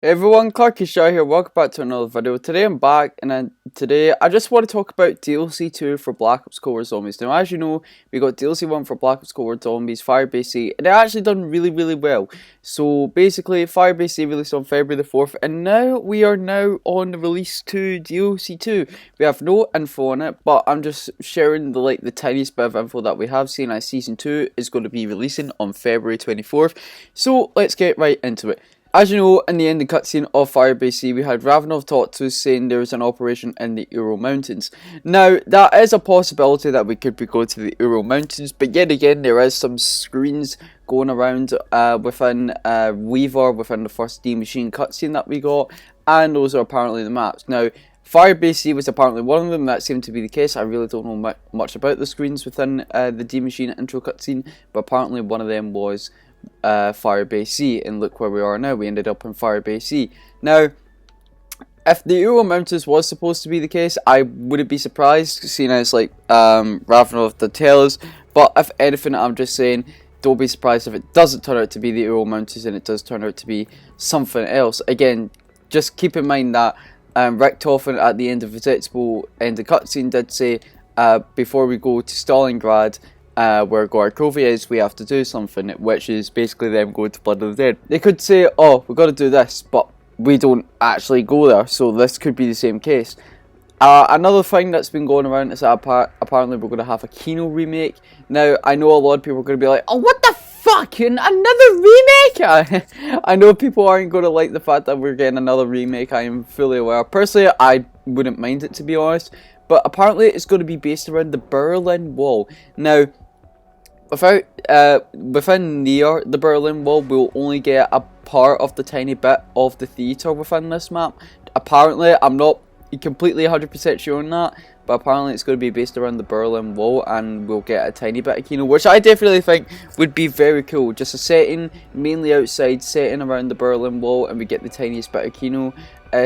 Hey everyone, Clarky Shaw here, welcome back to another video. Today I'm back, and today I just want to talk about DLC2 for Black Ops Cold War Zombies. Now as you know, we got DLC 1 for Black Ops Cold War Zombies, Firebase C, and it actually done really well. So basically, Firebase C released on February the 4th, and now we are now on the release to DLC 2. We have no info on it, but I'm just sharing the tiniest bit of info that we have seen as Season 2 is going to be releasing on February 24th. So let's get right into it. As you know, in the ending cutscene of Firebase C, we had Ravenov talk to us saying there was an operation in the Ural Mountains. Now, that is a possibility that we could be going to the Ural Mountains, but yet again, there is some screens going around within Weaver, within the first D Machine cutscene that we got, and those are apparently the maps. Now, Firebase C was apparently one of them. That seemed to be the case. I really don't know much about the screens within the D Machine intro cutscene, but apparently one of them was Firebase C, and look where we are now. We ended up in Firebase C. Now, if the Ural Mountains was supposed to be the case, I wouldn't be surprised, seeing as Ravenov did tell us. But if anything, I'm just saying, don't be surprised if it doesn't turn out to be the Ural Mountains and it does turn out to be something else. Again, just keep in mind that Richtofen at the end of his Expo end of cutscene did say, before we go to Stalingrad, where Gorkovia is, we have to do something, which is basically them going to Blood of the Dead. They could say, oh, we've got to do this, but we don't actually go there, so this could be the same case. Another thing that's been going around is that apparently we're going to have a Kino remake. Now, I know a lot of people are going to be like, oh, what the fuck, another remake? I know people aren't going to like the fact that we're getting another remake, I am fully aware. Personally, I wouldn't mind it, to be honest, but apparently it's going to be based around the Berlin Wall. Now, within near the Berlin Wall, we'll only get a part of the tiny bit of the theatre within this map. Apparently, I'm not completely 100% sure on that, but apparently it's going to be based around the Berlin Wall, and we'll get a tiny bit of Kino, which I definitely think would be very cool. Just a setting, mainly outside, setting around the Berlin Wall, and we get the tiniest bit of Kino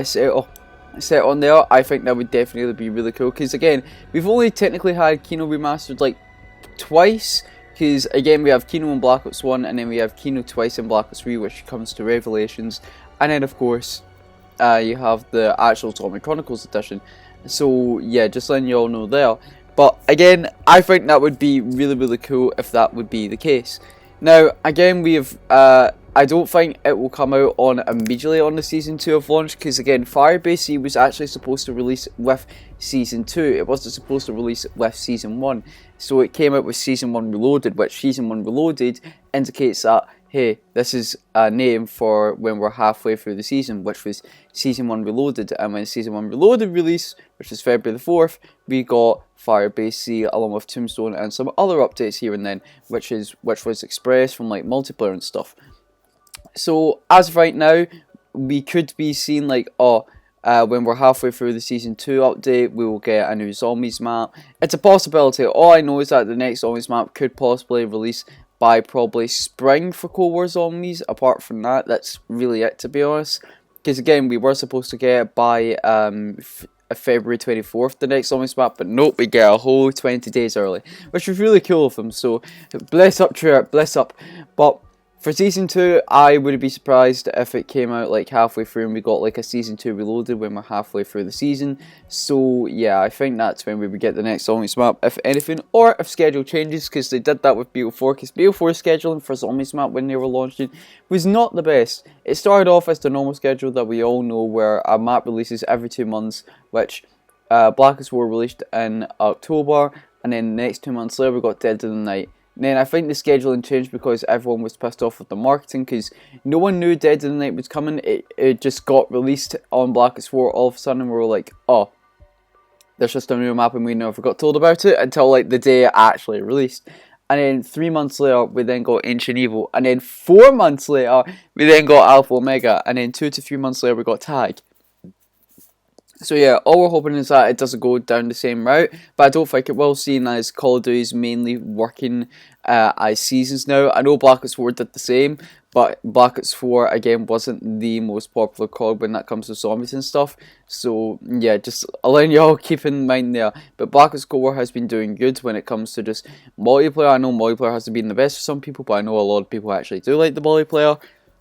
set on there. I think that would definitely be really cool, because again, we've only technically had Kino remastered like twice. Because again, we have Kino in Black Ops 1, and then we have Kino twice in Black Ops 3, which comes to Revelations, and then of course you have the actual Zombie Chronicles edition. So yeah, just letting you all know there. But again, I think that would be really cool if that would be the case. Now again, we have I don't think it will come out on immediately on the Season 2 of launch, because again, Firebase C was actually supposed to release with Season 2. It wasn't supposed to release with Season 1. So it came out with Season 1 Reloaded, which Season 1 Reloaded indicates that, hey, this is a name for when we're halfway through the season, which was Season 1 Reloaded. And when Season 1 Reloaded released, which was February the 4th, we got Firebase C along with Tombstone and some other updates here and then, which was expressed from like multiplayer and stuff. So as of right now, we could be seeing like, when we're halfway through the Season 2 update, we will get a new Zombies map. It's a possibility. All I know is that the next Zombies map could possibly release by probably spring for Cold War Zombies. Apart from that, that's really it, to be honest. Because again, we were supposed to get it by February 24th, the next Zombies map, but nope, we get a whole 20 days early, which was really cool of them. So bless up, Trevor, bless up. But for Season 2, I wouldn't be surprised if it came out like halfway through and we got like a Season 2 Reloaded when we're halfway through the season. So yeah, I think that's when we would get the next Zombies map, if anything, or if schedule changes, because they did that with BO4, because BO4 scheduling for Zombies map when they were launching was not the best. It started off as the normal schedule that we all know, where a map releases every 2 months, which Black Ops 4 released in October, and then the next 2 months later we got Dead of the Night. Then I think the scheduling changed because everyone was pissed off with the marketing, because no one knew Dead of the Night was coming. It just got released on Black Ops 4 all of a sudden, and we were like, oh, there's just a new map, and we never got told about it until like the day it actually released. And then 3 months later, we then got Ancient Evil, and then 4 months later, we then got Alpha Omega, and then 2 to 3 months later, we got Tag. So yeah, all we're hoping is that it doesn't go down the same route, but I don't think it will, seeing as Call of Duty is mainly working as seasons now. I know Black Ops 4 did the same, but Black Ops 4 again wasn't the most popular COD when that comes to zombies and stuff. So yeah, just allowing y'all keep in mind there. But Black Ops Cold War has been doing good when it comes to just multiplayer. I know multiplayer hasn't been the best for some people, but I know a lot of people actually do like the multiplayer.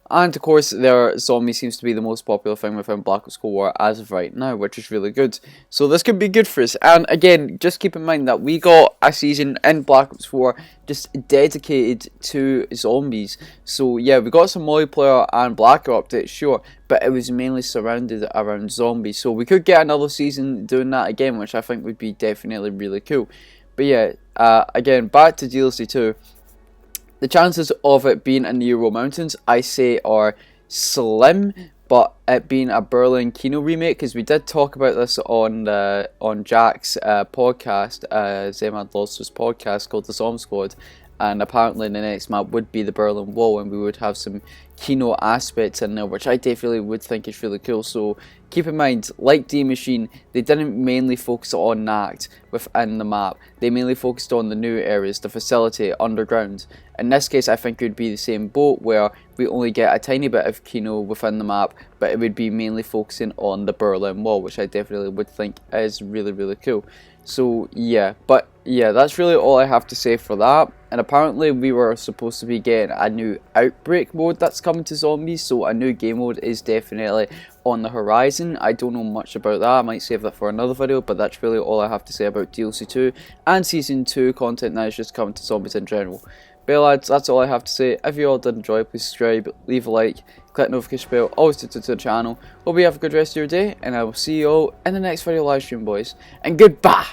And of course, their zombie seems to be the most popular thing within Black Ops Cold War as of right now, which is really good. So this could be good for us. And again, just keep in mind that we got a season in Black Ops 4 just dedicated to zombies. So yeah, we got some multiplayer and Black Ops updates, sure, but it was mainly surrounded around zombies. So we could get another season doing that again, which I think would be definitely really cool. But yeah, again, back to DLC2. The chances of it being in the Ural Mountains, I say, are slim, but it being a Berlin Kino remake, because we did talk about this on Jack's podcast, Zemad Los's podcast called The Zom Squad, and apparently the next map would be the Berlin Wall, and we would have some Kino aspects in there, which I definitely would think is really cool. So keep in mind, like D Machine, they didn't mainly focus on that within the map. They mainly focused on the new areas, the facility, underground. In this case, I think it would be the same boat, where we only get a tiny bit of Kino within the map, but it would be mainly focusing on the Berlin Wall, which I definitely would think is really, really cool. So yeah, but yeah, that's really all I have to say for that. And apparently we were supposed to be getting a new Outbreak mode that's coming to zombies, so a new game mode is definitely on the horizon. I don't know much about that, I might save that for another video, but that's really all I have to say about DLC2 and Season 2 content that is just coming to zombies in general. But lads, that's all I have to say. If you all did enjoy, please subscribe, leave a like, click the notification bell, always to the channel. Hope you have a good rest of your day, and I will see you all in the next video live stream, boys. And goodbye!